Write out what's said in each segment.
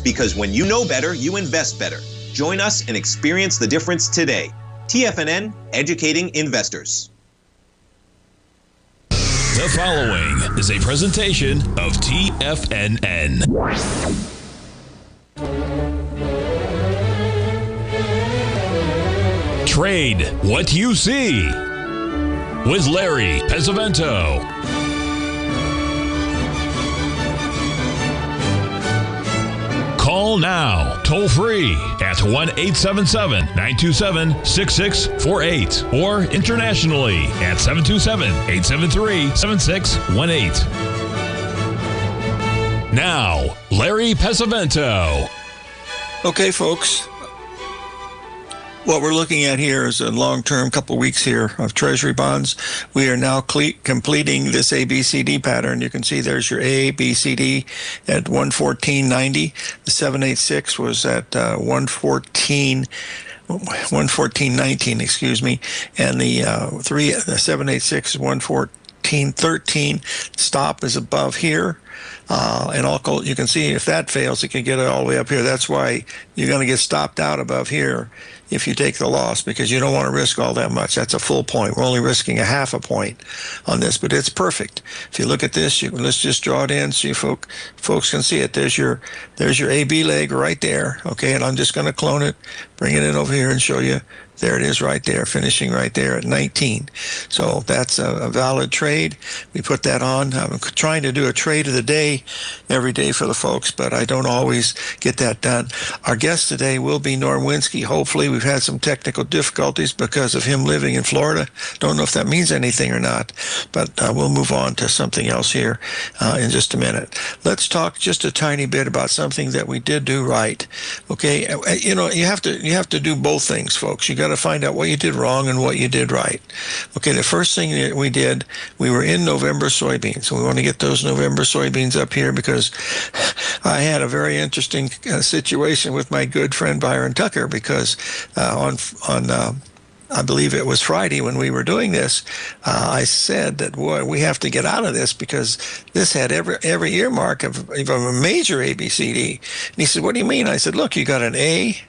Because when you know better, you invest better. Join us and experience the difference today. TFNN, educating investors. The following is a presentation of TFNN. Trade what you see with Larry Pesavento. Call now, toll free at 1-877-927-6648 or internationally at 727-873-7618. Now, Larry Pesavento. Okay, folks. What we're looking at here is a long-term couple weeks here of Treasury bonds. We are now completing this ABCD pattern. You can see there's your ABCD at 114.90. The 786 was at 114.19, excuse me, and the 786 is 114.13. Stop is above here. And also, you can see if that fails, it can get it all the way up here. That's why you're going to get stopped out above here if you take the loss, because you don't want to risk all that much. That's a full point. We're only risking a half a point on this, but it's perfect. If you look at this, let's just draw it in so you folks can see it. There's your AB leg right there, okay? And I'm just going to clone it, bring it in over here and show you. There it is right there, finishing right there at 19. So that's a valid trade. We put that on. I'm trying to do a trade of the day every day for the folks, but I don't always get that done. Our guest today will be Norm Winski. Hopefully, we've had some technical difficulties because of him living in Florida. Don't know if that means anything or not, but we'll move on to something else here in just a minute. Let's talk just a tiny bit about something that we did do right. Okay, you know, you have to do both things, folks. You got to find out what you did wrong and what you did right. Okay, the first thing that we did, we were in November soybeans. So we want to get those November soybeans up here because I had a very interesting situation with my good friend Byron Tucker because on I believe it was Friday when we were doing this, I said that, boy, we have to get out of this because this had every earmark of a major ABCD. And he said, what do you mean? I said, look, you got an A,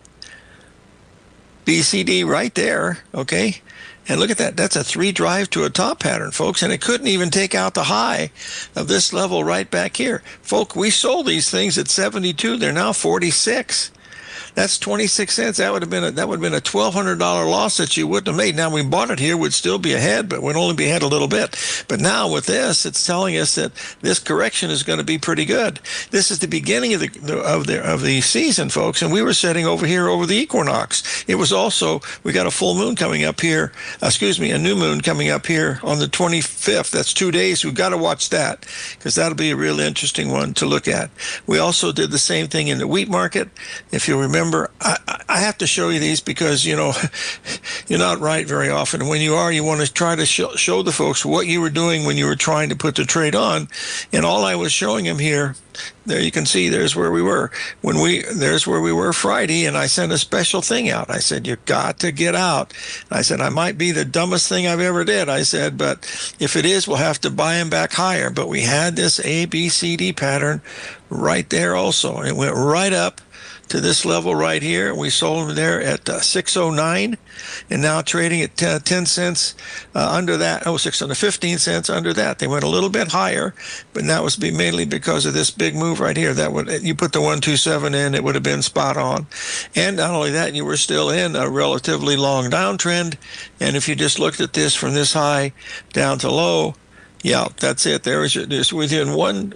BCD right there, okay? And look at that. That's a 3 drive to a top pattern, folks, and it couldn't even take out the high of this level right back here. Folks, we sold these things at 72. They're now 46. That's 26 cents. That would have been a $1,200 loss that you wouldn't have made. Now, we bought it here, would still be ahead, but would only be ahead a little bit. But now with this, it's telling us that this correction is going to be pretty good. This is the beginning of the season, folks, and we were sitting over here over the equinox. It was also, we got a full moon coming up here, a new moon coming up here on the 25th. That's 2 days. We've got to watch that because that'll be a real interesting one to look at. We also did the same thing in the wheat market. If you remember, I have to show you these because, you know, you're not right very often. And when you are, you want to try to show the folks what you were doing when you were trying to put the trade on. And all I was showing them here, there you can see there's where we were. There's where we were Friday, and I sent a special thing out. I said, you got to get out. I said, I might be the dumbest thing I've ever did. I said, but if it is, we'll have to buy them back higher. But we had this ABCD pattern right there also. And it went right up to this level right here. We sold them there at 609 and now trading at 10 cents under that. 15 cents under that. They went a little bit higher, but that was mainly because of this big move right here. You put the 127 in, it would have been spot on. And not only that, you were still in a relatively long downtrend. And if you just looked at this from this high down to low, yeah, that's it. There's within one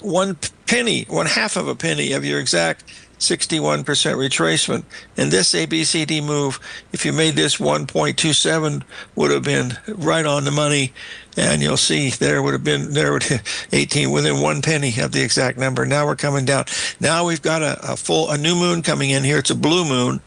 penny, 1/2 of a penny of your exact 61% retracement. And this ABCD move, if you made this 1.27, would have been right on the money. And you'll see there would have been 18 within 1 penny of the exact number. Now we're coming down. Now we've got a new moon coming in here. It's a blue moon.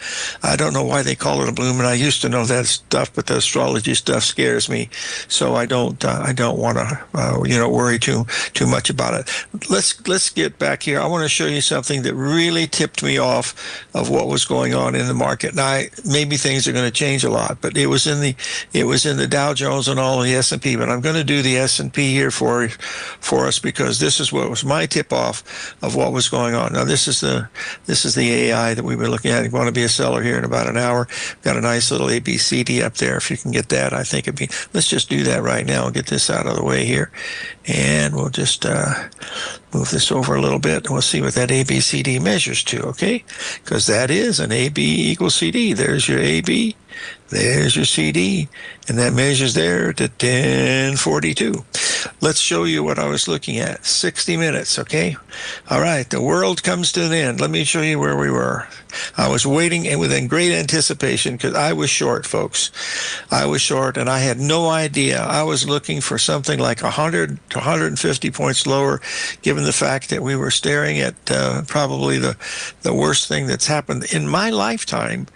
I don't know why they call it a blue moon. I used to know that stuff, but the astrology stuff scares me. So I don't want to worry too much about it. Let's let's get back here. I want to show you something that really tipped me off of what was going on in the market. Now, maybe things are going to change a lot, but it was in the Dow Jones and all the S&P. But I'm going to do the S&P here for us, because this is what was my tip off of what was going on. Now, this is the AI that we were looking at. You want to be a seller here in about an hour. Got a nice little ABCD up there. If you can get that, I think it'd be. Let's just do that right now and get this out of the way here, and we'll just move this over a little bit, and we'll see what that ABCD measures to, okay? Because that is an AB equals CD. There's your AB, there's your CD, and that measures there to 1042. Let's show you what I was looking at. 60 minutes, okay? All right, the world comes to an end. Let me show you where we were. I was waiting and within great anticipation, because I was short, folks. I was short, and I had no idea. I was looking for something like 100 to 150 points lower, given the fact that we were staring at probably the worst thing that's happened in my lifetime.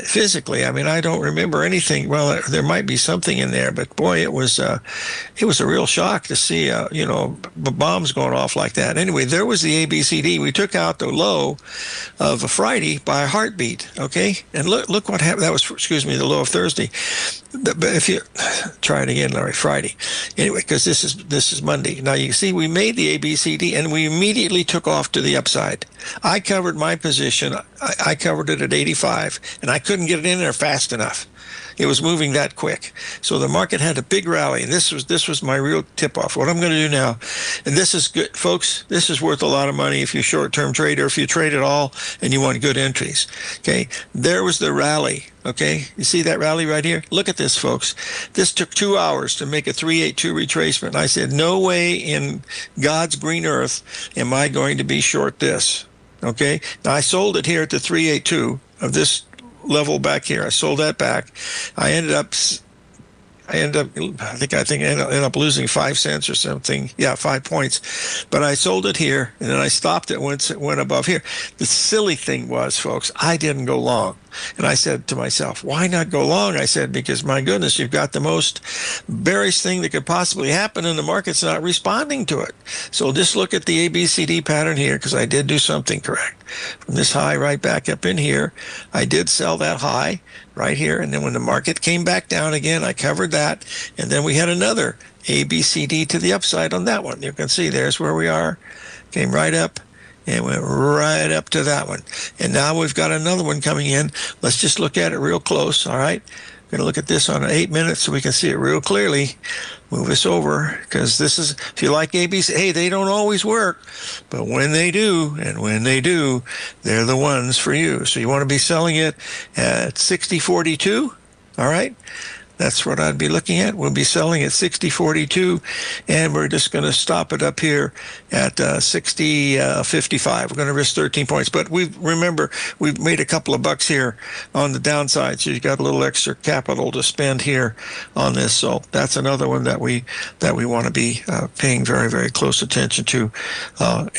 Physically, I mean, I don't remember anything. Well, there might be something in there, but boy, it was a real shock to see, bombs going off like that. Anyway, there was the ABCD. We took out the low of a Friday by a heartbeat. Okay, and look what happened. That was, the low of Thursday. But if you try it again, Larry, Friday. Anyway, because this is Monday. Now you see, we made the ABCD and we immediately took off to the upside. I covered my position. I covered it at 85, and I couldn't get it in there fast enough. It was moving that quick. So the market had a big rally, and this was my real tip-off. What I'm going to do now, and this is good, folks, this is worth a lot of money if you're a short-term trader, if you trade at all and you want good entries. Okay, there was the rally. Okay, you see that rally right here? Look at this, folks. This took 2 hours to make a 382 retracement. I said, no way in God's green earth am I going to be short this. Okay, now I sold it here at the 382 of this level back here. I sold that back. I ended up ended up losing 5 cents or something. Yeah, 5 points. But I sold it here, and then I stopped it once it went above here. The silly thing was, folks, I didn't go long. And I said to myself, why not go long? I said, because my goodness, you've got the most bearish thing that could possibly happen, and the market's not responding to it. So just look at the ABCD pattern here, because I did do something correct. From this high right back up in here, I did sell that high right here. And then when the market came back down again, I covered that. And then we had another ABCD to the upside on that one. You can see there's where we are. Came right up and went right up to that one. And now we've got another one coming in. Let's just look at it real close. All right. We're going to look at this on 8 minutes so we can see it real clearly. Move this over, because this is, if you like ABC, hey, they don't always work, but when they do, they're the ones for you. So you want to be selling it at 60.42, all right? That's what I'd be looking at. We'll be selling at 60.42, and we're just going to stop it up here at 60.55. We're going to risk 13 points. But we've made a couple of bucks here on the downside, so you've got a little extra capital to spend here on this. So that's another one that we want to be paying very, very close attention to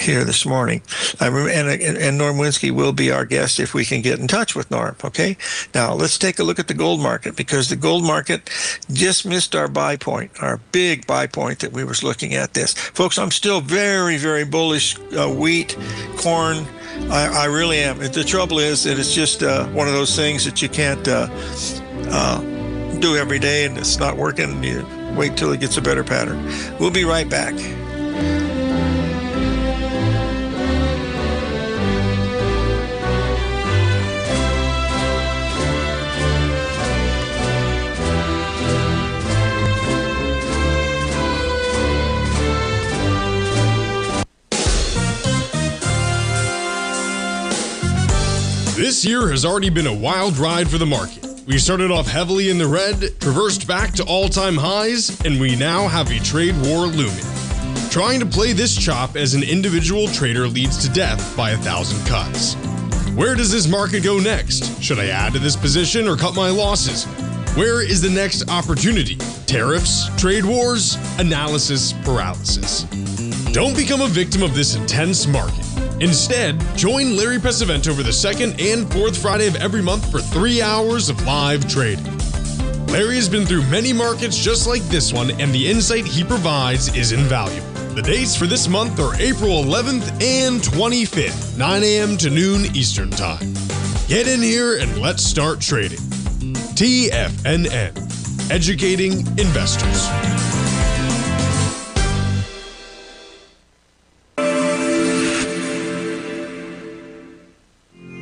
here this morning. And Norm Winski will be our guest if we can get in touch with Norm. Okay. Now let's take a look at the gold market, because the gold market just missed our buy point, our big buy point that we was looking at this. Folks, I'm still very, very bullish wheat, corn. I really am. The trouble is that it's just one of those things that you can't do every day, and it's not working. You wait till it gets a better pattern. We'll be right back. This year has already been a wild ride for the market. We started off heavily in the red, traversed back to all-time highs, and we now have a trade war looming. Trying to play this chop as an individual trader leads to death by 1,000 cuts. Where does this market go next? Should I add to this position or cut my losses? Where is the next opportunity? Tariffs, trade wars, analysis paralysis. Don't become a victim of this intense market. Instead, join Larry Pesavento over the second and fourth Friday of every month for 3 hours of live trading. Larry has been through many markets just like this one, and the insight he provides is invaluable. The dates for this month are April 11th and 25th, 9 a.m. to noon Eastern Time. Get in here and let's start trading. TFNN, educating investors.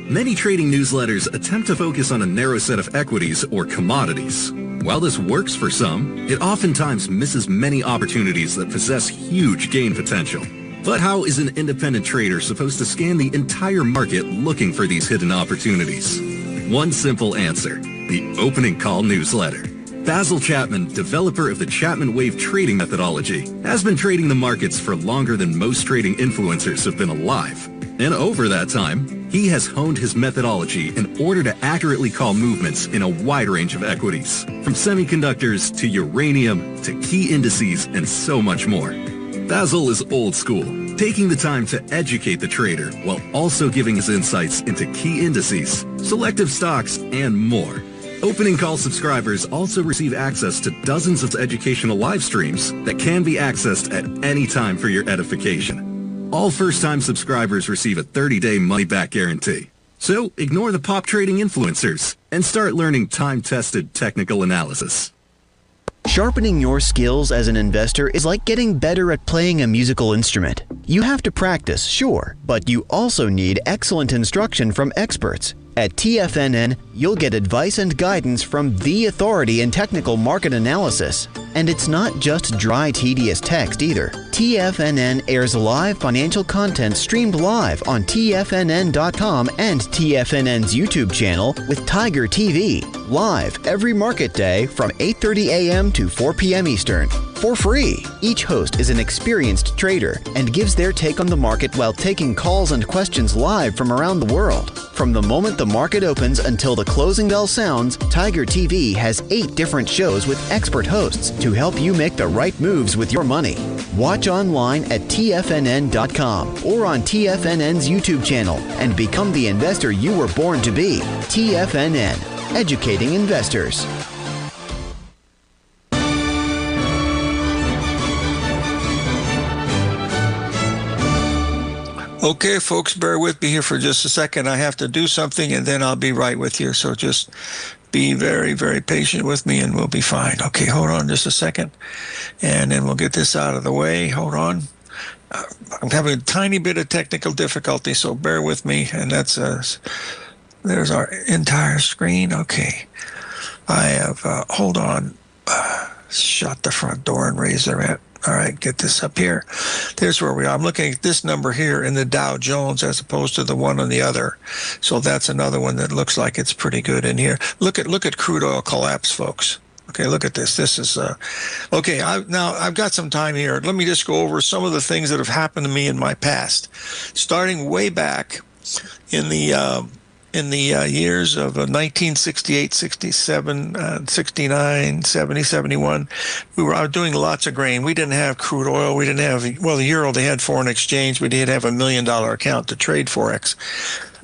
Many trading newsletters attempt to focus on a narrow set of equities or commodities. While this works for some, it oftentimes misses many opportunities that possess huge gain potential. But how is an independent trader supposed to scan the entire market looking for these hidden opportunities? One simple answer: the opening call newsletter. Basil Chapman, developer of the Chapman Wave trading methodology, has been trading the markets for longer than most trading influencers have been alive. And over that time, he has honed his methodology in order to accurately call movements in a wide range of equities, from semiconductors to uranium to key indices and so much more. Basil is old school, taking the time to educate the trader while also giving his insights into key indices, selective stocks, and more. Opening call subscribers also receive access to dozens of educational live streams that can be accessed at any time for your edification. All first-time subscribers receive a 30-day money-back guarantee. So ignore the pop trading influencers and start learning time-tested technical analysis. Sharpening your skills as an investor is like getting better at playing a musical instrument. You have to practice, sure, but you also need excellent instruction from experts. At TFNN, you'll get advice and guidance from the authority in technical market analysis. And it's not just dry, tedious text either. TFNN airs live financial content streamed live on TFNN.com and TFNN's YouTube channel with Tiger TV, live every market day from 8:30 a.m. to 4 p.m. Eastern. For free. Each host is an experienced trader and gives their take on the market while taking calls and questions live from around the world. From the moment the market opens until the closing bell sounds, Tiger TV has 8 different shows with expert hosts to help you make the right moves with your money. Watch online at TFNN.com or on TFNN's YouTube channel and become the investor you were born to be. TFNN, educating investors. Okay, folks, bear with me here for just a second. I have to do something, and then I'll be right with you. So just be very, very patient with me, and we'll be fine. Okay, hold on just a second, and then we'll get this out of the way. Hold on. I'm having a tiny bit of technical difficulty, so bear with me. And that's there's our entire screen. Okay. I have, hold on, shut the front door and raise the rent. All right, get this up here. There's where we are. I'm looking at this number here in the Dow Jones as opposed to the one on the other. So that's another one that looks like it's pretty good in here. Look at crude oil collapse, folks. Okay, look at this. This is okay. Now I've got some time here. Let me just go over some of the things that have happened to me in my past, starting way back in the years of 1968, 67, 69, 70, 71, I was doing lots of grain. We didn't have crude oil. We didn't have, well, the euro, they had foreign exchange. We did have $1 million account to trade Forex.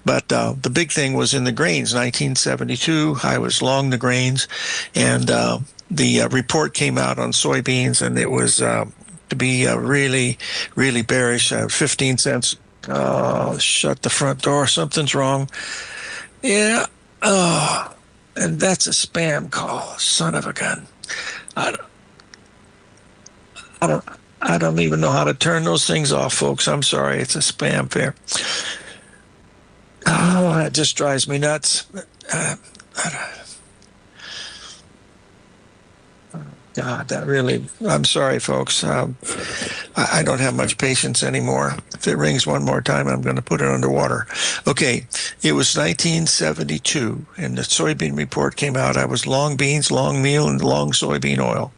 But the big thing was in the grains. 1972, I was long the grains. And the report came out on soybeans, and it was to be really, really bearish. 15 cents. Shut the front door. Something's wrong. Yeah. Oh, and that's a spam call. Son of a gun. I don't even know how to turn those things off, folks. I'm sorry. It's a spam fair. Oh, that just drives me nuts. God, that really, I'm sorry, folks. I don't have much patience anymore. If it rings one more time, I'm going to put it underwater. Okay, it was 1972, and the soybean report came out. I was long beans, long meal, and long soybean oil.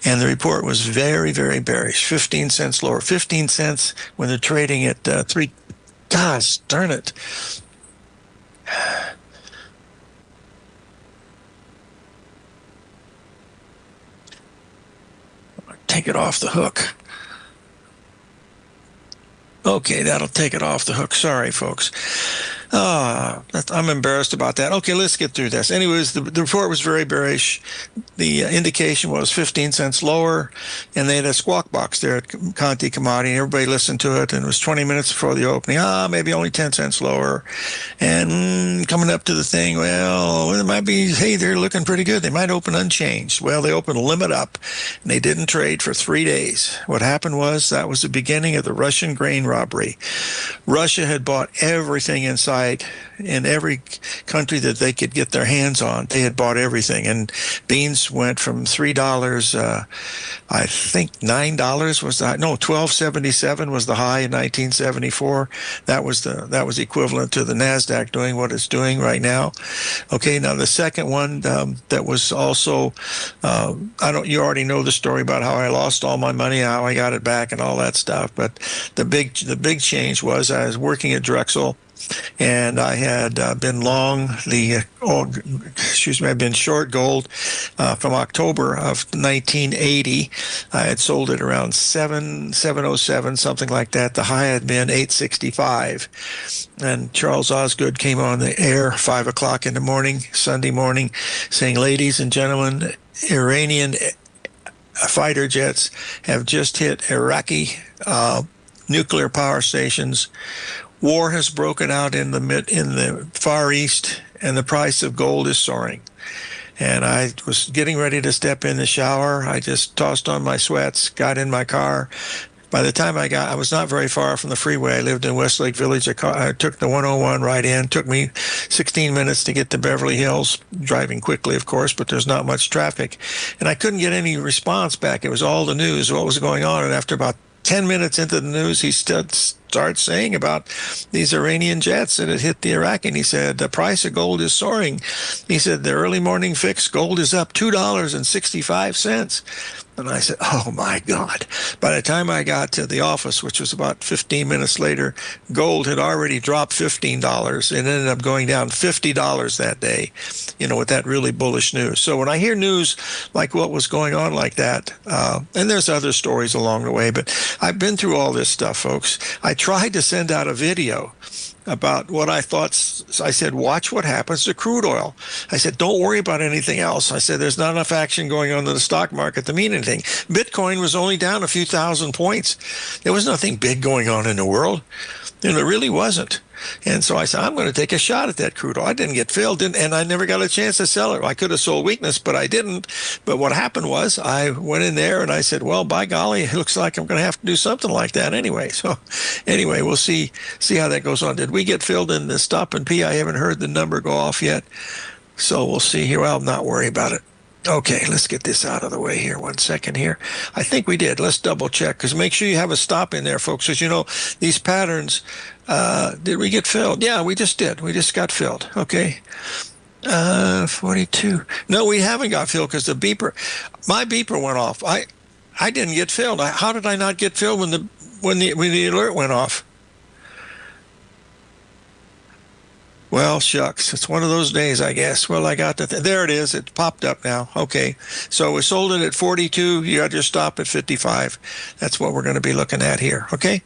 And the report was very, very bearish, 15 cents lower. 15 cents when they're trading at 3. Gosh, darn it. Take it off the hook. Okay, that'll take it off the hook. Sorry, folks. I'm embarrassed about that. Okay, let's get through this. Anyways, the report was very bearish. The indication was 15 cents lower, and they had a squawk box there at Conti Commodity, and everybody listened to it, and it was 20 minutes before the opening. Maybe only 10 cents lower. And coming up to the thing, well, it might be, hey, they're looking pretty good. They might open unchanged. Well, they opened limit up, and they didn't trade for 3 days. What happened was that was the beginning of the Russian grain robbery. Russia had bought everything inside in every country that they could get their hands on. They had bought everything, and beans went from $3, I think $9 was the no $12.77 was the high in 1974. That was equivalent to the Nasdaq doing what it's doing right now. Okay, now the second one that was also you already know the story about how I lost all my money, how I got it back, and all that stuff. But the big change was I was working at Drexel, and I had been long I've been short gold from October of 1980. I had sold it around 707, something like that. The high had been 865. And Charles Osgood came on the air 5 o'clock in the morning, Sunday morning, saying, "Ladies and gentlemen, Iranian fighter jets have just hit Iraqi nuclear power stations. War has broken out in the Far East, and the price of gold is soaring." And I was getting ready to step in the shower. I just tossed on my sweats, got in my car. By the time I was not very far from the freeway. I lived in Westlake Village. I took the 101 right in. Took me 16 minutes to get to Beverly Hills, driving quickly, of course, but there's not much traffic. And I couldn't get any response back. It was all the news, what was going on. And after about 10 minutes into the news, he starts saying about these Iranian jets that had hit the Iraq, and he said, the price of gold is soaring. He said, the early morning fix, gold is up $2.65. And I said, oh, my God. By the time I got to the office, which was about 15 minutes later, gold had already dropped $15. It ended up going down $50 that day, with that really bullish news. So when I hear news like what was going on like that, and there's other stories along the way, but I've been through all this stuff, folks. I tried to send out a video about what I thought. I said, watch what happens to crude oil. I said, don't worry about anything else. I said, there's not enough action going on in the stock market to mean anything. Bitcoin was only down a few thousand points. There was nothing big going on in the world. And it really wasn't. And so I said, I'm going to take a shot at that crude oil. I didn't get filled, and I never got a chance to sell it. I could have sold weakness, but I didn't. But what happened was I went in there and I said, well, by golly, it looks like I'm going to have to do something like that anyway. So anyway, we'll see how that goes on. Did we get filled in the Stop and P? I haven't heard the number go off yet. So we'll see here. Well, I'm not worried about it. Okay, let's get this out of the way here. 1 second here. I think we did. Let's double check, because make sure you have a stop in there, folks. Because, these patterns, did we get filled? Yeah, we just did. We just got filled. Okay. 42. No, we haven't got filled because my beeper went off. I didn't get filled. How did I not get filled when the alert went off? Well, shucks. It's one of those days, I guess. Well, I got there it is. It popped up now. Okay. So we sold it at 42. You got your stop at 55. That's what we're going to be looking at here. Okay.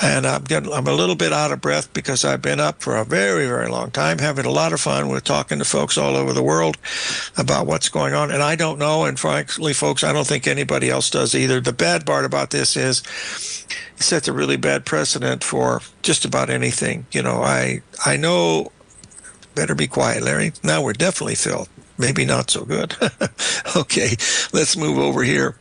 And I'm a little bit out of breath because I've been up for a very, very long time, having a lot of fun with talking to folks all over the world about what's going on. And I don't know. And frankly, folks, I don't think anybody else does either. The bad part about this is it sets a really bad precedent for just about anything. I know. Better be quiet, Larry. Now we're definitely filled. Maybe not so good. Okay, let's move over here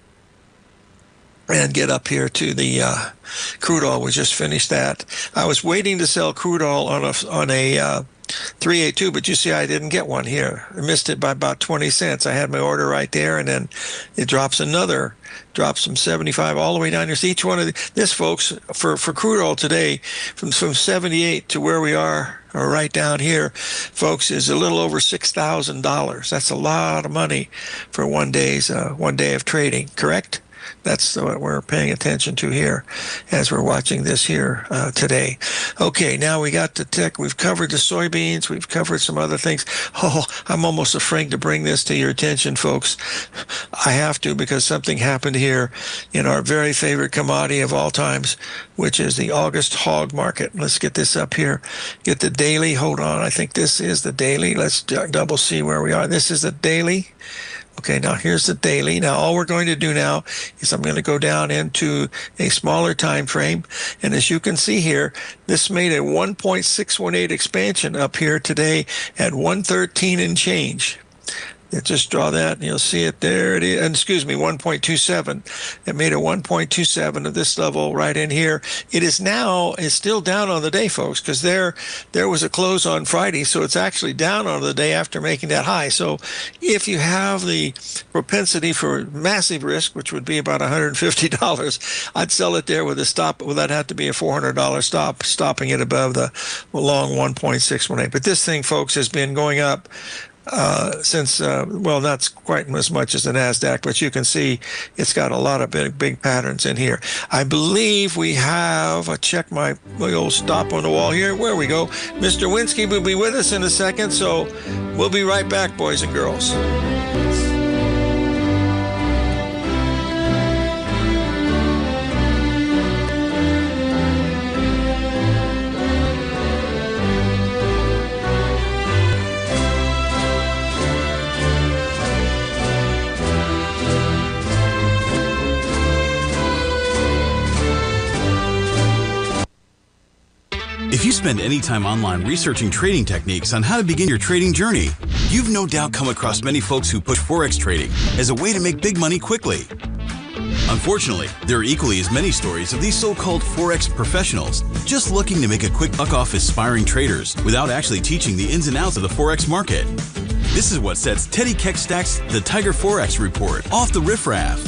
and get up here to the crude oil. We just finished that. I was waiting to sell crude oil on a 382, but you see I didn't get one here. I missed it by about 20 cents. I had my order right there, and then it drops from 75 all the way down here. So each one of this, folks, for crude oil today, from 78 to where we are, or right down here, folks, is a little over $6,000. That's a lot of money for one day of trading, correct? That's what we're paying attention to here as we're watching this here today. Okay, now we got the tech. We've covered the soybeans. We've covered some other things. Oh, I'm almost afraid to bring this to your attention, folks. I have to, because something happened here in our very favorite commodity of all times, which is the August hog market. Let's get this up here. Get the daily. Hold on. I think this is the daily. Let's double see where we are. This is the daily. Okay, now here's the daily. Now all we're going to do now is I'm going to go down into a smaller time frame. And as you can see here, this made a 1.618 expansion up here today at 113 and change. Just draw that and you'll see it there. It is, and excuse me, 1.27. It made a 1.27 of this level right in here. It is now, it's still down on the day, folks, because there was a close on Friday, so it's actually down on the day after making that high. So if you have the propensity for massive risk, which would be about $150, I'd sell it there with a stop. Well, that'd have to be a $400 stop, stopping it above the long 1.618. But this thing, folks, has been going up since, well, not quite as much as the NASDAQ, but you can see it's got a lot of big patterns in here. I believe we have, I check my old stop on the wall here. Where we go. Mr. Winski will be with us in a second, so we'll be right back, boys and girls. If you spend any time online researching trading techniques on how to begin your trading journey, you've no doubt come across many folks who push Forex trading as a way to make big money quickly. Unfortunately, there are equally as many stories of these so-called Forex professionals just looking to make a quick buck off aspiring traders without actually teaching the ins and outs of the Forex market. This is what sets Teddy Keckstack's The Tiger Forex Report off the riffraff.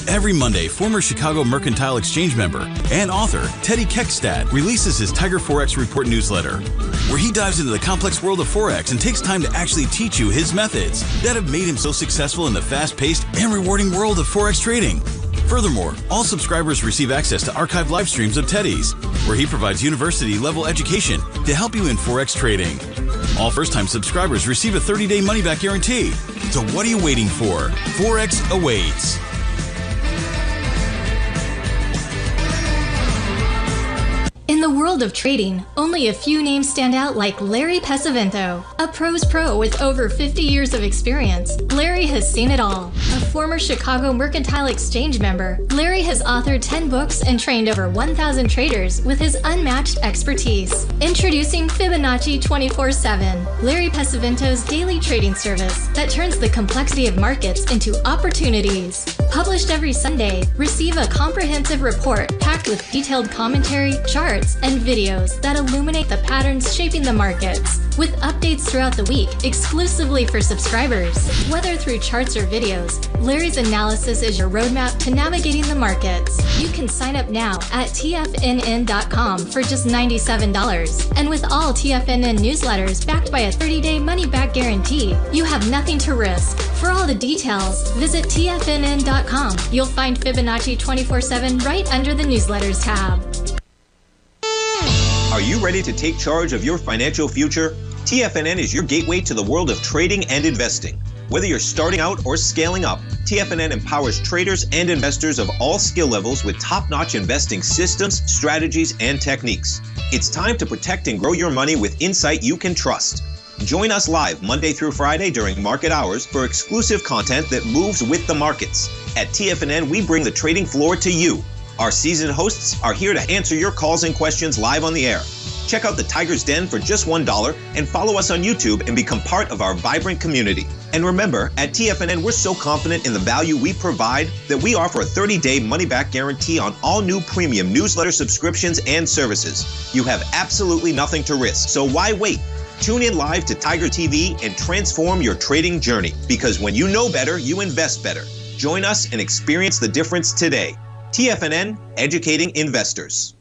Every Monday, former Chicago Mercantile Exchange member and author Teddy Keckstack releases his Tiger Forex Report newsletter, where he dives into the complex world of Forex and takes time to actually teach you his methods that have made him so successful in the fast-paced and rewarding world of Forex trading. Furthermore, all subscribers receive access to archived live streams of Teddy's, where he provides university-level education to help you in Forex trading. All first-time subscribers receive a 30-day money-back guarantee. So what are you waiting for? Forex awaits. In the world of trading, only a few names stand out like Larry Pesavento, a pro's pro with over 50 years of experience. Larry has seen it all. A former Chicago Mercantile Exchange member, Larry has authored 10 books and trained over 1,000 traders with his unmatched expertise. Introducing Fibonacci 24/7, Larry Pesavento's daily trading service that turns the complexity of markets into opportunities. Published every Sunday, receive a comprehensive report packed with detailed commentary, charts, and videos that illuminate the patterns shaping the markets, with updates throughout the week exclusively for subscribers. Whether through charts or videos, Larry's analysis is your roadmap to navigating the markets. You can sign up now at TFNN.com for just $97. And with all TFNN newsletters backed by a 30-day money-back guarantee, you have nothing to risk. For all the details, visit TFNN.com. You'll find Fibonacci 24/7 right under the newsletters tab. Are you ready to take charge of your financial future? TFNN is your gateway to the world of trading and investing. Whether you're starting out or scaling up, TFNN empowers traders and investors of all skill levels with top-notch investing systems, strategies, and techniques. It's time to protect and grow your money with insight you can trust. Join us live Monday through Friday during market hours for exclusive content that moves with the markets. At TFNN, we bring the trading floor to you. Our seasoned hosts are here to answer your calls and questions live on the air. Check out the Tiger's Den for just $1 and follow us on YouTube and become part of our vibrant community. And remember, at TFNN, we're so confident in the value we provide that we offer a 30-day money-back guarantee on all new premium newsletter subscriptions and services. You have absolutely nothing to risk, so why wait? Tune in live to Tiger TV and transform your trading journey, because when you know better, you invest better. Join us and experience the difference today. TFNN, educating investors.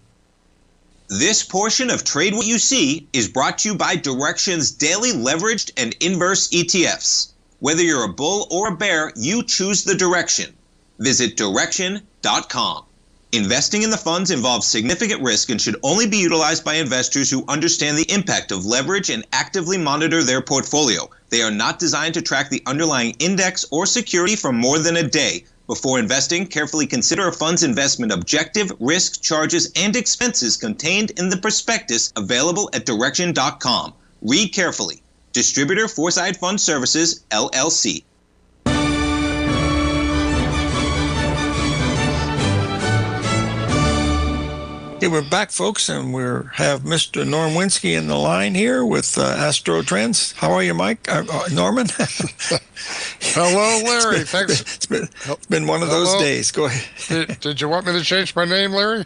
This portion of Trade What You See is brought to you by Direxion's daily leveraged and inverse ETFs. Whether you're a bull or a bear, you choose the direction. Visit Direction.com. Investing in the funds involves significant risk and should only be utilized by investors who understand the impact of leverage and actively monitor their portfolio. They are not designed to track the underlying index or security for more than a day. Before investing, carefully consider a fund's investment objective, risk, charges, and expenses contained in the prospectus available at Direction.com. Read carefully. Distributor Foreside Fund Services, LLC. Okay, we're back, folks, and we have Mr. Norm Winski in the line here with Astro Trends. How are you, Mike? Norman? Hello, Larry. Thanks. It's been one of those days. Go ahead. Did you want me to change my name, Larry?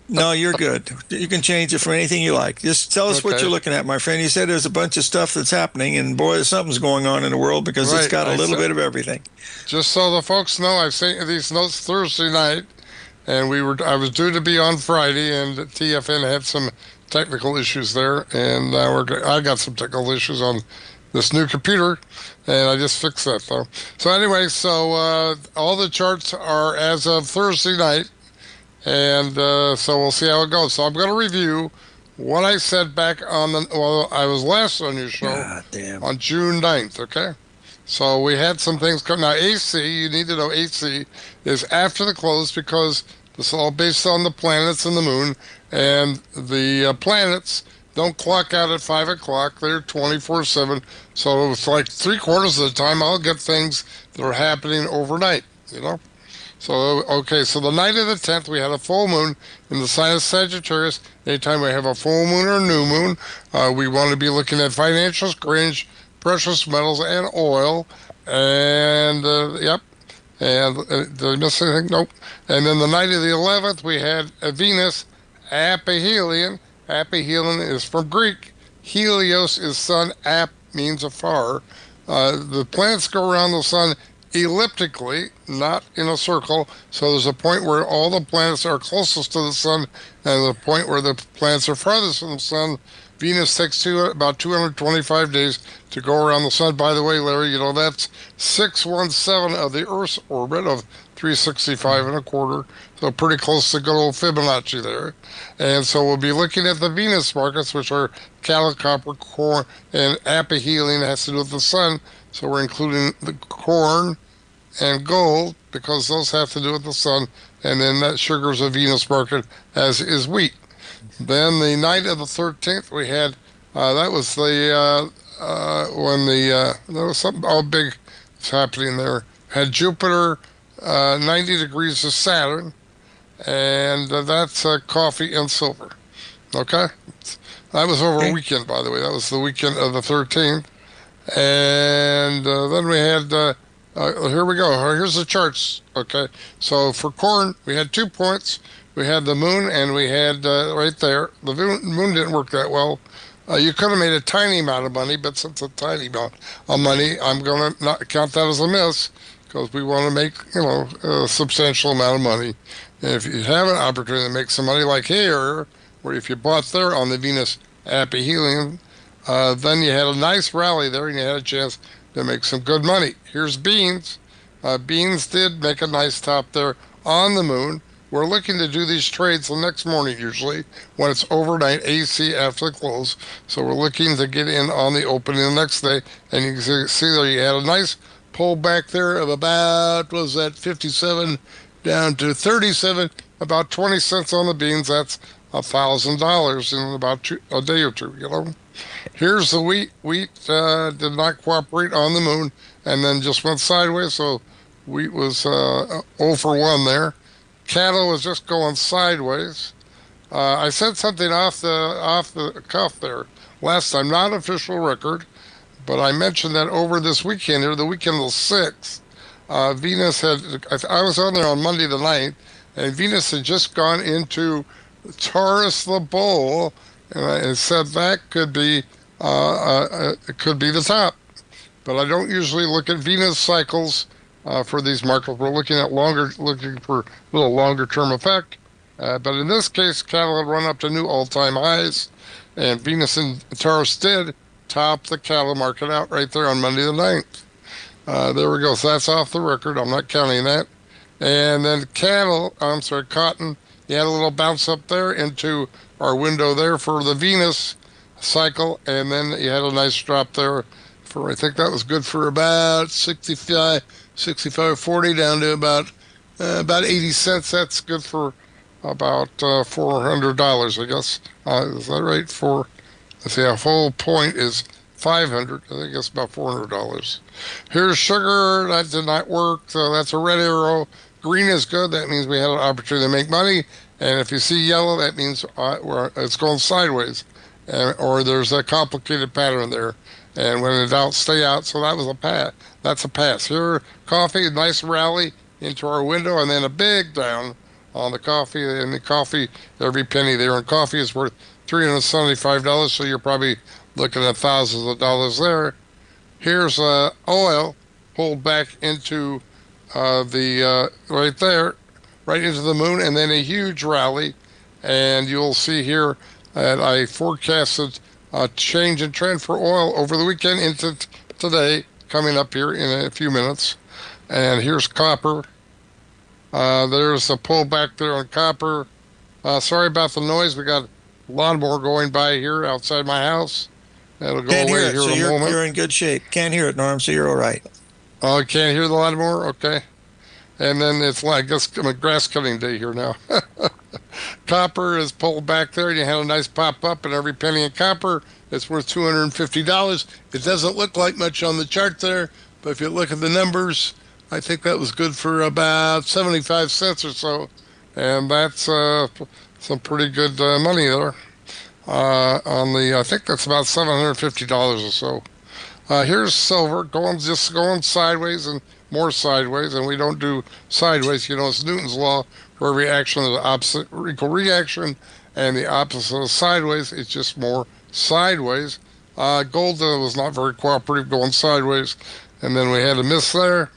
No, you're good. You can change it for anything you like. Just tell us what you're looking at, my friend. You said there's a bunch of stuff that's happening, and boy, something's going on in the world because it's got a little bit of everything. Just so the folks know, I sent you these notes Thursday night. And I was due to be on Friday, and TFN had some technical issues there, and I got some technical issues on this new computer, and I just fixed that though. So anyway, all the charts are as of Thursday night, and so we'll see how it goes. So I'm going to review what I said back I was last on your show on June 9th. Okay. So we had some things come. Now, AC, you need to know AC is after the close because this is all based on the planets and the moon. And the planets don't clock out at 5 o'clock. They're 24/7. So it's like 3/4 of the time I'll get things that are happening overnight, you know. So, okay, so the night of the 10th, we had a full moon in the sign of Sagittarius. Anytime we have a full moon or new moon, we want to be looking at financials, cringe, precious metals, and oil, and yep, and did I miss anything? Nope. And then the night of the 11th, we had a Venus aphelion. Aphelion is from Greek. Helios is sun. Ap means afar. The planets go around the sun elliptically, not in a circle. So there's a point where all the planets are closest to the sun, and the point where the planets are farthest from the sun. Venus takes about 225 days to go around the sun. By the way, Larry, you know, that's 6/17 of the Earth's orbit of 365 1/4. So pretty close to good old Fibonacci there. And so we'll be looking at the Venus markets, which are cattle, copper, corn, and aphelion has to do with the sun. So we're including the corn and gold because those have to do with the sun. And then that sugar's a Venus market, as is wheat. Then the night of the 13th, we had, that was the, there was something all big was happening there. Had Jupiter 90 degrees of Saturn, and that's coffee and silver. Okay? That was over a weekend, by the way. That was the weekend of the 13th. And then we had, here we go. Here's the charts. Okay? So for corn, we had 2 points. We had the moon, and we had right there, the moon didn't work that well. You could have made a tiny amount of money, but since a tiny amount of money, I'm going to not count that as a miss because we want to make, you know, a substantial amount of money. And if you have an opportunity to make some money like here, where if you bought there on the Venus aphelion, then you had a nice rally there, and you had a chance to make some good money. Here's beans. Beans did make a nice top there on the moon. We're looking to do these trades the next morning, usually, when it's overnight AC after the close. So we're looking to get in on the opening the next day. And you can see there you had a nice pullback there of about, what was that, 57 down to 37, about 20 cents on the beans. That's $1,000 in about a day or two, you know. Here's the wheat. Wheat did not cooperate on the moon and then just went sideways. So wheat was 0 for 1 there. Cattle was just going sideways. I said something off the cuff there last time, not official record, but I mentioned that over this weekend, or the weekend of the 6th, Venus had, I was on there on Monday the 9th, and Venus had just gone into Taurus the Bull, and I said that could be, it could be the top. But I don't usually look at Venus cycles for these markets. We're looking for a little longer term effect. But in this case, cattle had run up to new all-time highs, and Venus and Taurus did top the cattle market out right there on Monday the 9th. There we go. So that's off the record. I'm not counting that. And then cotton, you had a little bounce up there into our window there for the Venus cycle, and then you had a nice drop there for, I think that was good for about 65.40 down to about 80 cents. That's good for about $400, I guess. Is that right? Let's see, a whole point is 500. I think it's about $400. Here's sugar. That did not work, so that's a red arrow. Green is good. That means we had an opportunity to make money. And if you see yellow, that means it's going sideways, or there's a complicated pattern there. And when in doubt, stay out. So that was a pass. That's a pass. Here, coffee, nice rally into our window, and then a big down on the coffee. And the coffee, every penny there in coffee is worth $375. So you're probably looking at thousands of dollars there. Here's oil pulled back into right there, right into the moon, and then a huge rally. And you'll see here that I forecasted a change in trend for oil over the weekend into today, coming up here in a few minutes. And here's copper. There's a pullback there on copper. Sorry about the noise. We got a lawnmower going by here outside my house. It'll go Can't away hear it, here so in a moment. You're in good shape. Can't hear it, Norm, so you're all right. Oh, you can't hear the lawnmower? Okay. And then it's like, I guess, grass cutting day here now. Copper is pulled back there. You had a nice pop up, and every penny in copper is worth $250. It doesn't look like much on the chart there, but if you look at the numbers, I think that was good for about 75 cents or so. And that's some pretty good money there. I think that's about $750 or so. Here's silver going sideways and more sideways, and we don't do sideways. It's Newton's law. For every action of the opposite equal reaction, and the opposite of sideways, it's just more sideways. Gold was not very cooperative going sideways, and then we had a miss there.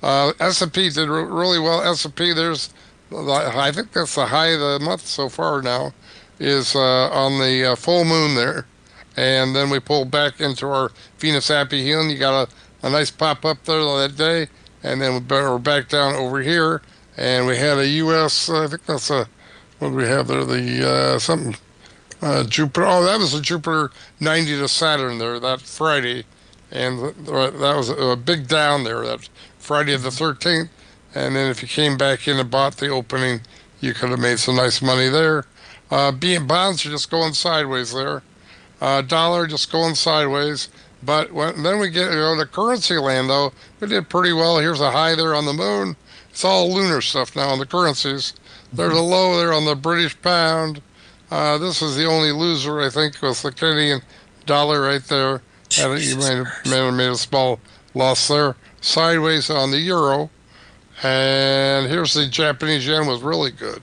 S&P did really well. S&P, I think that's the high of the month so far now, is on the full moon there. And then we pulled back into our Venus happy healing. You got a nice pop up there that day, and then we're back down over here. And we had a U.S., I think that's what do we have there? Jupiter. Oh, that was a Jupiter 90 to Saturn there that Friday. And that was a big down there, that Friday the 13th. And then if you came back in and bought the opening, you could have made some nice money there. Bonds are just going sideways there. Dollar just going sideways. But then we get to currency land, though. We did pretty well. Here's a high there on the moon. It's all lunar stuff now on the currencies. There's a low there on the British pound. This is the only loser, I think, with the Canadian dollar right there. And you may have made a small loss there. Sideways on the euro. And here's the Japanese yen, was really good.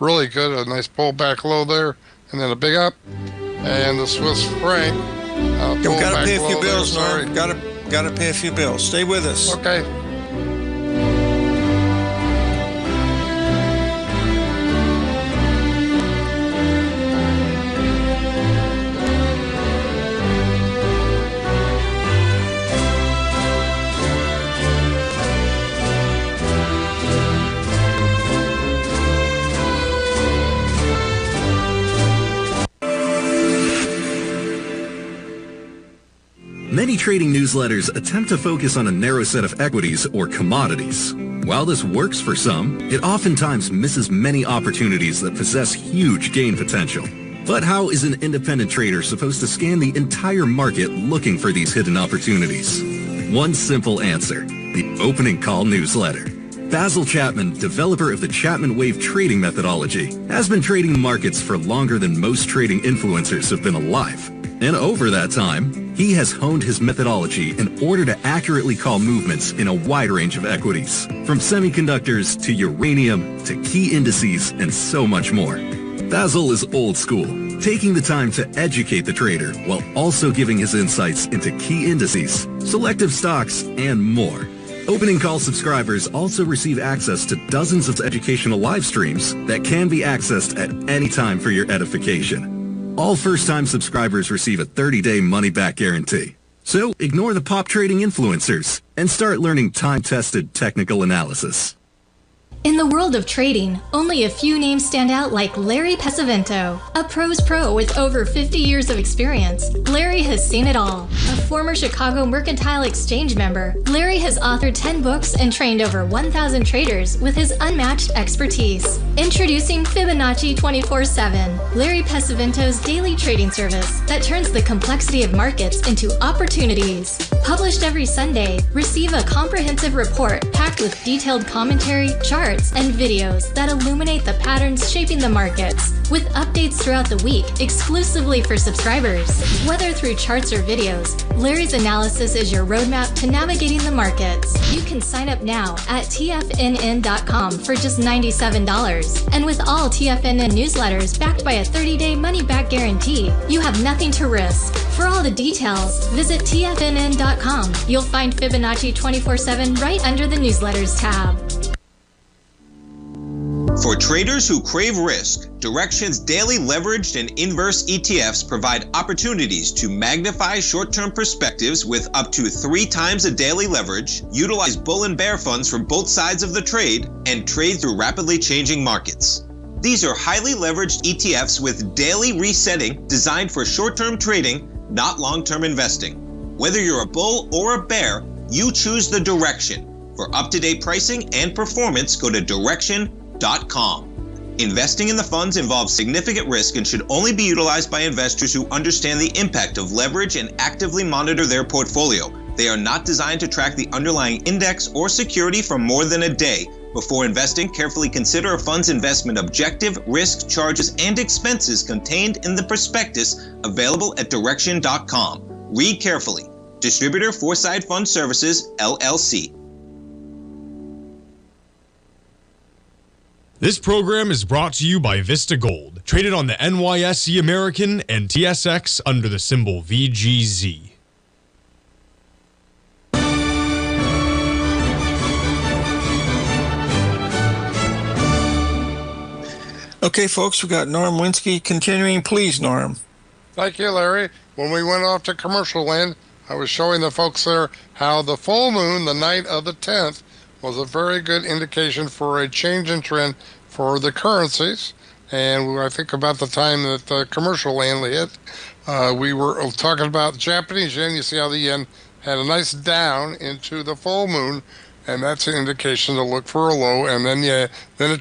Really good. A nice pullback low there. And then a big up. And the Swiss franc. Got to pay a few bills, Norm. Got to pay a few bills. Stay with us. Okay. Many trading newsletters attempt to focus on a narrow set of equities or commodities. While this works for some, it oftentimes misses many opportunities that possess huge gain potential. But how is an independent trader supposed to scan the entire market looking for these hidden opportunities? One simple answer: the opening call newsletter. Basil Chapman, developer of the Chapman Wave trading methodology, has been trading markets for longer than most trading influencers have been alive. And over that time, he has honed his methodology in order to accurately call movements in a wide range of equities, from semiconductors to uranium to key indices and so much more. Basil is old school, taking the time to educate the trader while also giving his insights into key indices, selective stocks, and more. Opening call subscribers also receive access to dozens of educational live streams that can be accessed at any time for your edification. All first-time subscribers receive a 30-day money-back guarantee. So ignore the pop trading influencers and start learning time-tested technical analysis. In the world of trading, only a few names stand out like Larry Pesavento, a pro's pro with over 50 years of experience. Larry has seen it all. A former Chicago Mercantile Exchange member, Larry has authored 10 books and trained over 1,000 traders with his unmatched expertise. Introducing Fibonacci 24/7, Larry Pesavento's daily trading service that turns the complexity of markets into opportunities. Published every Sunday, receive a comprehensive report packed with detailed commentary, charts, and videos that illuminate the patterns shaping the markets, with updates throughout the week exclusively for subscribers. Whether through charts or videos, Larry's analysis is your roadmap to navigating the markets. You can sign up now at TFNN.com for just $97. And with all TFNN newsletters backed by a 30-day money-back guarantee, you have nothing to risk. For all the details, visit TFNN.com. You'll find Fibonacci 24/7 right under the newsletters tab. For traders who crave risk, Direxion's daily leveraged and inverse ETFs provide opportunities to magnify short-term perspectives with up to 3 times a daily leverage, utilize bull and bear funds from both sides of the trade, and trade through rapidly changing markets. These are highly leveraged ETFs with daily resetting designed for short-term trading, not long-term investing. Whether you're a bull or a bear, you choose the Direction. For up-to-date pricing and performance, go to Direction.com. Investing in the funds involves significant risk and should only be utilized by investors who understand the impact of leverage and actively monitor their portfolio. They are not designed to track the underlying index or security for more than a day. Before investing, carefully consider a fund's investment objective, risk, charges, and expenses contained in the prospectus available at Direction.com. Read carefully. Distributor Foreside Fund Services, LLC. This program is brought to you by Vista Gold, traded on the NYSE American and TSX under the symbol VGZ. Okay, folks, we got Norm Winski continuing. Please, Norm. Thank you, Larry. When we went off to commercial land, I was showing the folks there how the full moon, the night of the 10th, was a very good indication for a change in trend for the currencies. And I think about the time that the commercial land hit, we were talking about the Japanese yen. You see how the yen had a nice down into the full moon, and that's an indication to look for a low. And then it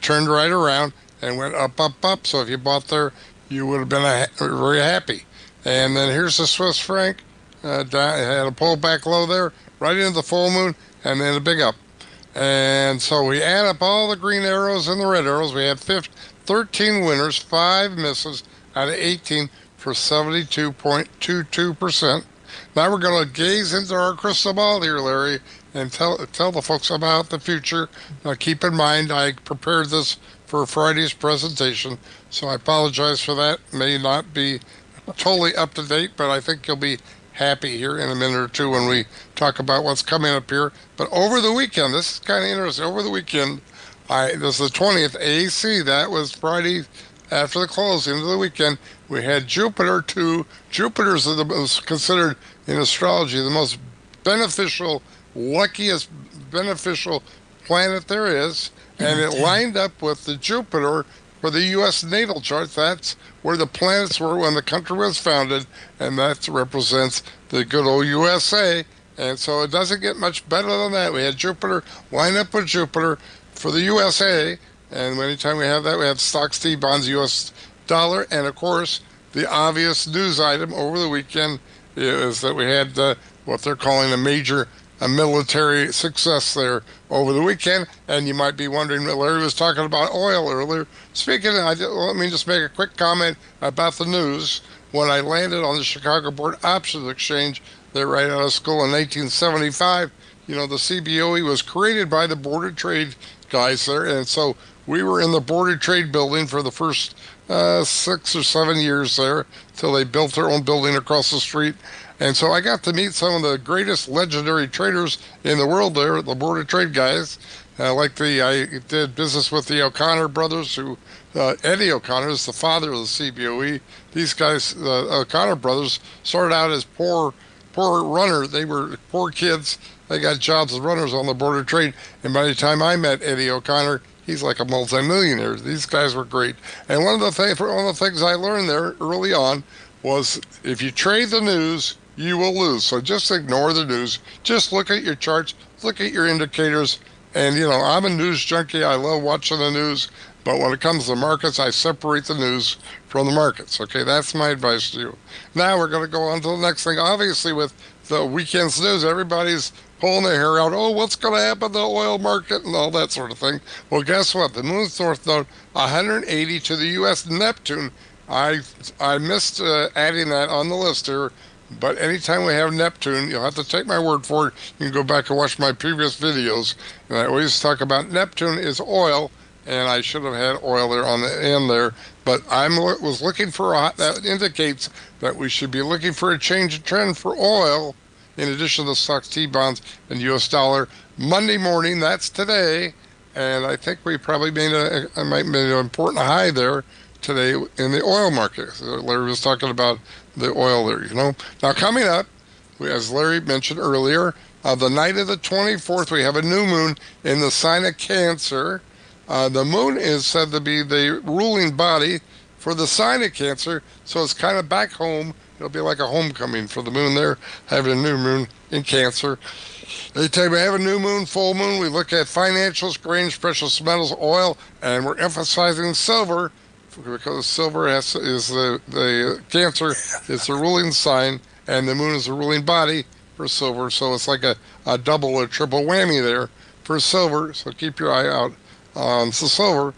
turned right around and went up, up, up. So if you bought there, you would have been very happy. And then here's the Swiss franc. It had a pullback low there, right into the full moon, and then a big up. And so we add up all the green arrows and the red arrows. We had 13 winners, 5 misses out of 18 for 72.22%. Now we're going to gaze into our crystal ball here, Larry, and tell the folks about the future. Now keep in mind, I prepared this for Friday's presentation, so I apologize for that. May not be totally up to date, but I think you'll be happy here in a minute or two when we talk about what's coming up here. But over the weekend, this is kind of interesting. Over the weekend, this is the 20th AC. That was Friday after the close into the weekend. We had Jupiter too. Jupiter's considered in astrology the most beneficial, luckiest beneficial planet there is, and it lined up with the Jupiter for the U.S. natal chart. That's where the planets were when the country was founded, and that represents the good old USA. And so it doesn't get much better than that. We had Jupiter line up with Jupiter for the USA, and anytime we have that, we have stocks, T-bonds, U.S. dollar, and of course, the obvious news item over the weekend is that we had what they're calling a major military success there over the weekend. And you might be wondering, Larry was talking about oil earlier. Speaking of, let me just make a quick comment about the news. When I landed on the Chicago Board Options Exchange, there right out of school in 1975, the CBOE was created by the Board of Trade guys there. And so we were in the Board of Trade building for the first 6 or 7 years there, till they built their own building across the street. And so I got to meet some of the greatest legendary traders in the world there, the Board of Trade guys. I did business with the O'Connor brothers, Eddie O'Connor is the father of the CBOE. These guys, the O'Connor brothers, started out as poor runners. They were poor kids. They got jobs as runners on the Board of Trade. And by the time I met Eddie O'Connor, He's like a multimillionaire. These guys were great. And one of the things I learned there early on was if you trade the news, you will lose. So just ignore the news. Just look at your charts, look at your indicators. And, I'm a news junkie. I love watching the news. But when it comes to markets, I separate the news from the markets. Okay, that's my advice to you. Now we're going to go on to the next thing. Obviously, with the weekend's news, everybody's pulling their hair out. Oh, what's going to happen to the oil market and all that sort of thing. Well, guess what? The moon's north node, 180 to the U.S. Neptune. I missed adding that on the list here. But anytime we have Neptune, you'll have to take my word for it. You can go back and watch my previous videos. And I always talk about Neptune is oil. And I should have had oil there on the end there. But I was looking for that indicates that we should be looking for a change in trend for oil in addition to the stocks, T-bonds, and U.S. dollar. Monday morning, that's today. And I think we probably made an important high there today in the oil market. So Larry was talking about the oil there, Now coming up, as Larry mentioned earlier, the night of the 24th, we have a new moon in the sign of Cancer. The moon is said to be the ruling body for the sign of Cancer, so it's kind of back home. It'll be like a homecoming for the moon there, having a new moon in Cancer. Anytime we have a new moon, full moon, we look at financials, grains, precious metals, oil, and we're emphasizing silver because silver is the Cancer is the ruling sign, and the moon is the ruling body for silver. So it's like a double or triple whammy there for silver. So keep your eye out on the silver.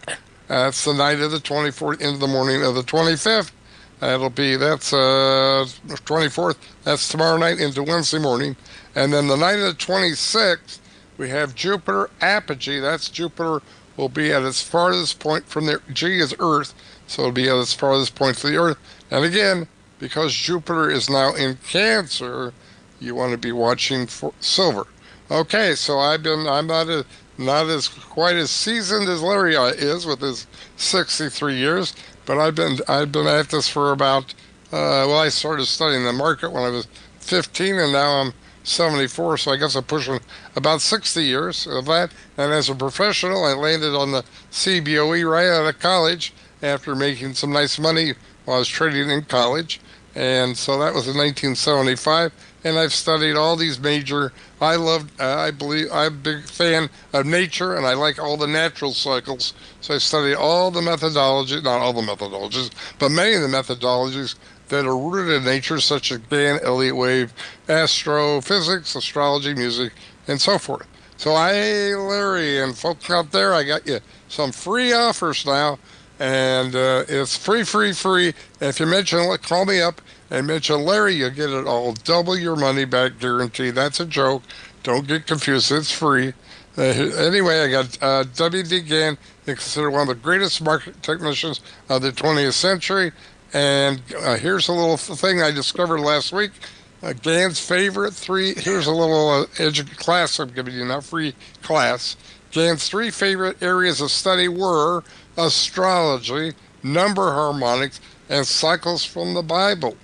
That's the night of the 24th into the morning of the 25th. That's 24th. That's tomorrow night into Wednesday morning. And then the night of the 26th, we have Jupiter apogee. That's Jupiter will be at its farthest point from the G is Earth, so it'll be at its farthest point to the Earth. And again, because Jupiter is now in Cancer, you want to be watching for silver. Okay, so I'm not as quite as seasoned as Larry is with his 63 years, but I've been at this for about I started studying the market when I was 15, and now I'm 74, so I guess I'm pushing about 60 years of that. And as a professional, I landed on the CBOE right out of college after making some nice money while I was trading in college. And so that was in 1975. And I've studied all these major, I'm a big fan of nature, and I like all the natural cycles. So I studied all the methodology, not all the methodologies, but many of the methodologies that are rooted in nature, such as Gann, Elliott wave, astrophysics, astrology, music, and so forth. So Larry, and folks out there, I got you some free offers now, and it's free. If you call me up and mention Larry, you'll get it all, double your money back guarantee. That's a joke. Don't get confused. It's free. Anyway, I got W.D. Gann, considered one of the greatest market technicians of the 20th century. And here's a little thing I discovered last week. Gann's favorite three, here's a little class I'm giving you, not free class. Gann's three favorite areas of study were astrology, number harmonics, and cycles from the Bible.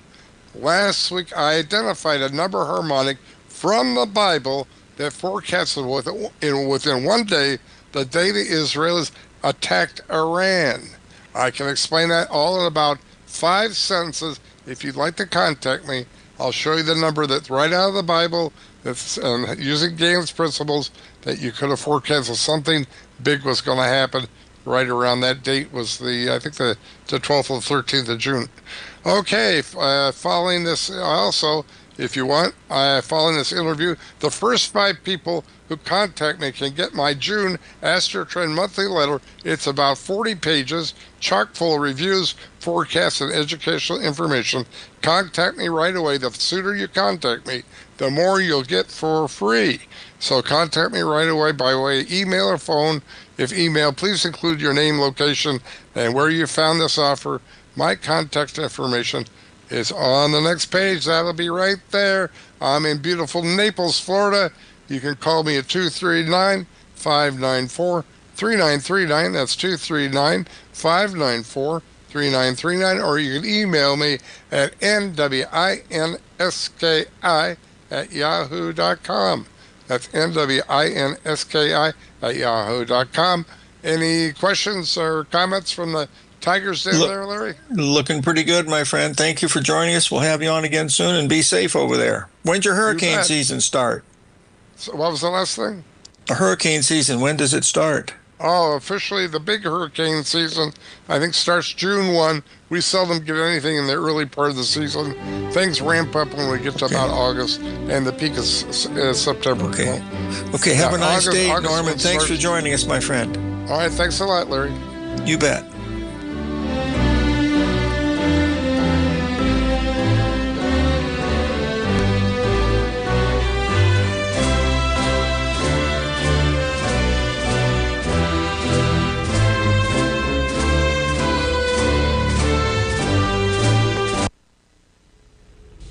Last week, I identified a number harmonic from the Bible that forecasted within one day the day the Israelis attacked Iran. I can explain that all in about 5 sentences. If you'd like to contact me, I'll show you the number that's right out of the Bible, that's using Gann's principles, that you could have forecasted something big was going to happen right around that date. Was I think the 12th or 13th of June. Okay, following this also, if you want, following this interview, the first 5 people who contact me can get my June Astro Trend monthly letter. It's about 40 pages, chock full of reviews, forecasts, and educational information. Contact me right away. The sooner you contact me, the more you'll get for free. So contact me right away by way of email or phone. If email, please include your name, location, and where you found this offer. My contact information is on the next page. That'll be right there. I'm in beautiful Naples, Florida. You can call me at 239-594-3939. That's 239-594-3939. Or you can email me at nwinski@yahoo.com. That's nwinski@yahoo.com. Any questions or comments from the Tigers Den there, Larry? Looking pretty good, my friend. Thank you for joining us. We'll have you on again soon, and be safe over there. When's your hurricane season start? So what was the last thing? A hurricane season, when does it start? Oh, officially the big hurricane season, I think, starts June 1. We seldom get anything in the early part of the season. Things ramp up when we get to about August, and the peak is September. Okay. Okay, have a nice day, Norman. Thanks for joining us, my friend. All right, thanks a lot, Larry. You bet.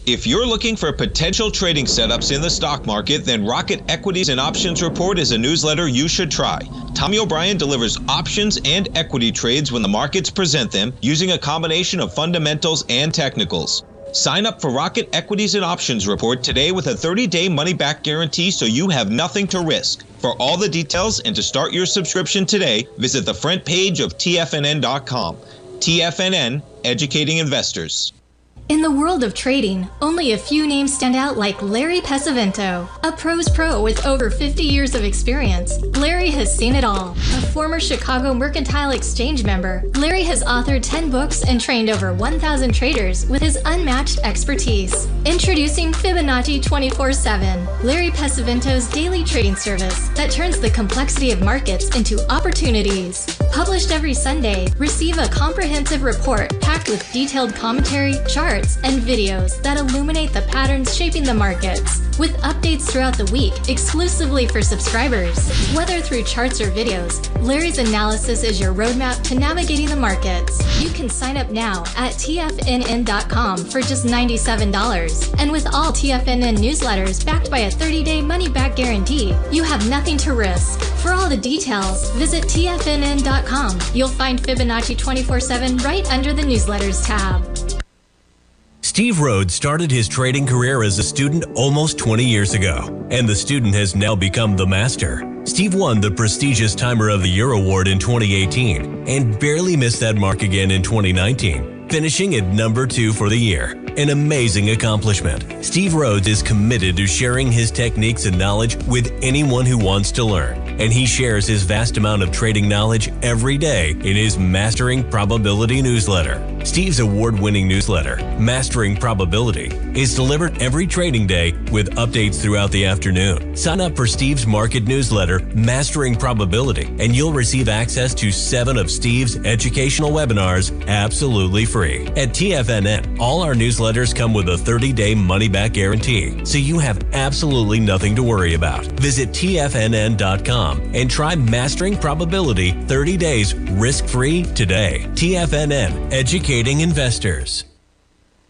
If you're looking for potential trading setups in the stock market, then Rocket Equities and Options Report is a newsletter you should try. Tommy O'Brien delivers options and equity trades when the markets present them, using a combination of fundamentals and technicals. Sign up for Rocket Equities and Options Report today with a 30-day money-back guarantee, so you have nothing to risk. For all the details and to start your subscription today, visit the front page of TFNN.com. TFNN, educating investors. In the world of trading, only a few names stand out like Larry Pesavento, a pros pro with over 50 years of experience. Larry has seen it all. A former Chicago Mercantile Exchange member, Larry has authored 10 books and trained over 1,000 traders with his unmatched expertise. Introducing Fibonacci 24/7, Larry Pesavento's daily trading service that turns the complexity of markets into opportunities. Published every Sunday, receive a comprehensive report packed with detailed commentary, charts, and videos that illuminate the patterns shaping the markets, with updates throughout the week exclusively for subscribers. Whether through charts or videos, Larry's analysis is your roadmap to navigating the markets. You can sign up now at TFNN.com for just $97. And with all TFNN newsletters backed by a 30-day money-back guarantee, you have nothing to risk. For all the details, visit TFNN.com. You'll find Fibonacci 24/7 right under the newsletters tab. Steve Rhodes started his trading career as a student almost 20 years ago, and the student has now become the master. Steve won the prestigious Timer of the Year award in 2018 and barely missed that mark again in 2019, finishing at number 2 for the year. An amazing accomplishment. Steve Rhodes is committed to sharing his techniques and knowledge with anyone who wants to learn, and he shares his vast amount of trading knowledge every day in his Mastering Probability newsletter. Steve's award-winning newsletter, Mastering Probability, is delivered every trading day with updates throughout the afternoon. Sign up for Steve's market newsletter, Mastering Probability, and you'll receive access to 7 of Steve's educational webinars absolutely free. At TFNN, all our newsletters come with a 30-day money-back guarantee, so you have absolutely nothing to worry about. Visit TFNN.com and try Mastering Probability 30 days risk-free today. TFNN, educating investors.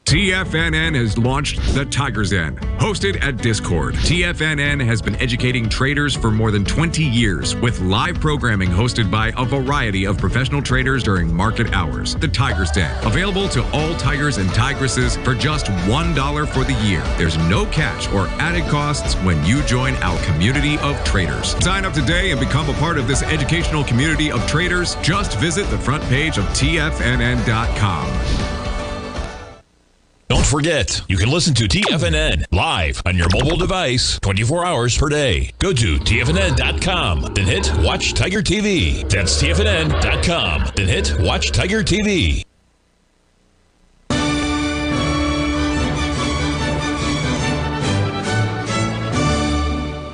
TFNN has launched the Tigers Den. Hosted at Discord, TFNN has been educating traders for more than 20 years with live programming hosted by a variety of professional traders during market hours. The Tigers Den, available to all Tigers and Tigresses for just $1 for the year. There's no catch or added costs when you join our community of traders. Sign up today and become a part of this educational community of traders. Just visit the front page of TFNN.com. Don't forget, you can listen to TFNN live on your mobile device 24 hours per day. Go to TFNN.com, then hit Watch Tiger TV. That's TFNN.com, then hit Watch Tiger TV.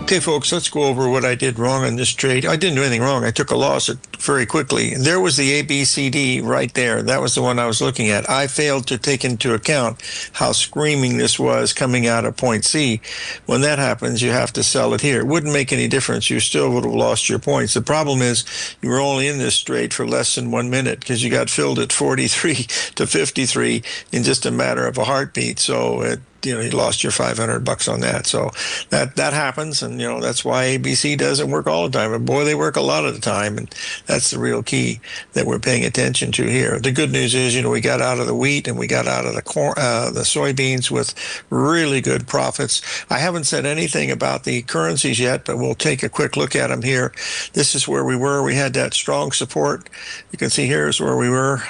Okay, folks, let's go over what I did wrong on this trade. I didn't do anything wrong. I took a loss very quickly. And there was the ABCD right there. That was the one I was looking at. I failed to take into account how screaming this was coming out of point C. When that happens, you have to sell it here. It wouldn't make any difference. You still would have lost your points. The problem is you were only in this trade for less than 1 minute because you got filled at 43 to 53 in just a matter of a heartbeat. So you lost your $500 on that. So that happens, and that's why ABC doesn't work all the time. But boy, they work a lot of the time, and that's That's the real key that we're paying attention to here. The good news is, we got out of the wheat and we got out of the corn, the soybeans with really good profits. I haven't said anything about the currencies yet, but we'll take a quick look at them here. This is where we were. We had that strong support. You can see here is where we were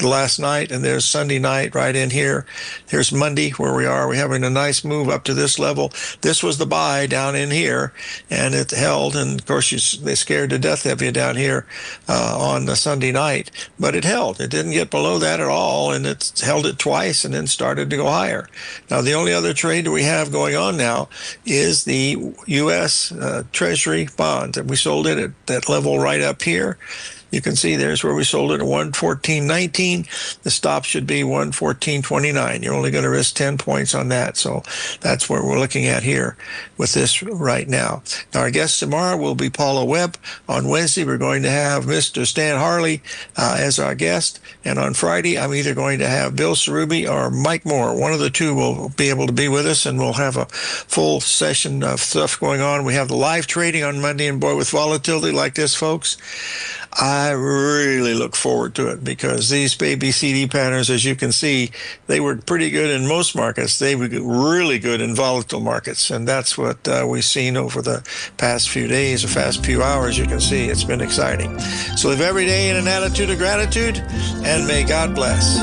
last night, and there's Sunday night right in here. Here's Monday where we are. We're having a nice move up to this level. This was the buy down in here, and it held, and of course they scared to death of you down here on the Sunday night, but it held. It didn't get below that at all, and it held it twice and then started to go higher. Now the only other trade that we have going on now is the U.S. Treasury bonds, and we sold it at that level right up here. You can see there's where we sold it at 114.19. The stop should be 114.29. You're only going to risk 10 points on that. So that's what we're looking at here with this right now. Now, our guest tomorrow will be Paula Webb. On Wednesday, we're going to have Mr. Stan Harley as our guest. And on Friday, I'm either going to have Bill Cerubi or Mike Moore. One of the two will be able to be with us, and we'll have a full session of stuff going on. We have the live trading on Monday, and boy, with volatility like this, folks, I really look forward to it, because these baby CD patterns, as you can see, they were pretty good in most markets. They were really good in volatile markets, and that's what we've seen over the past few days, the past few hours. You can see it's been exciting. So live every day in an attitude of gratitude, and may God bless.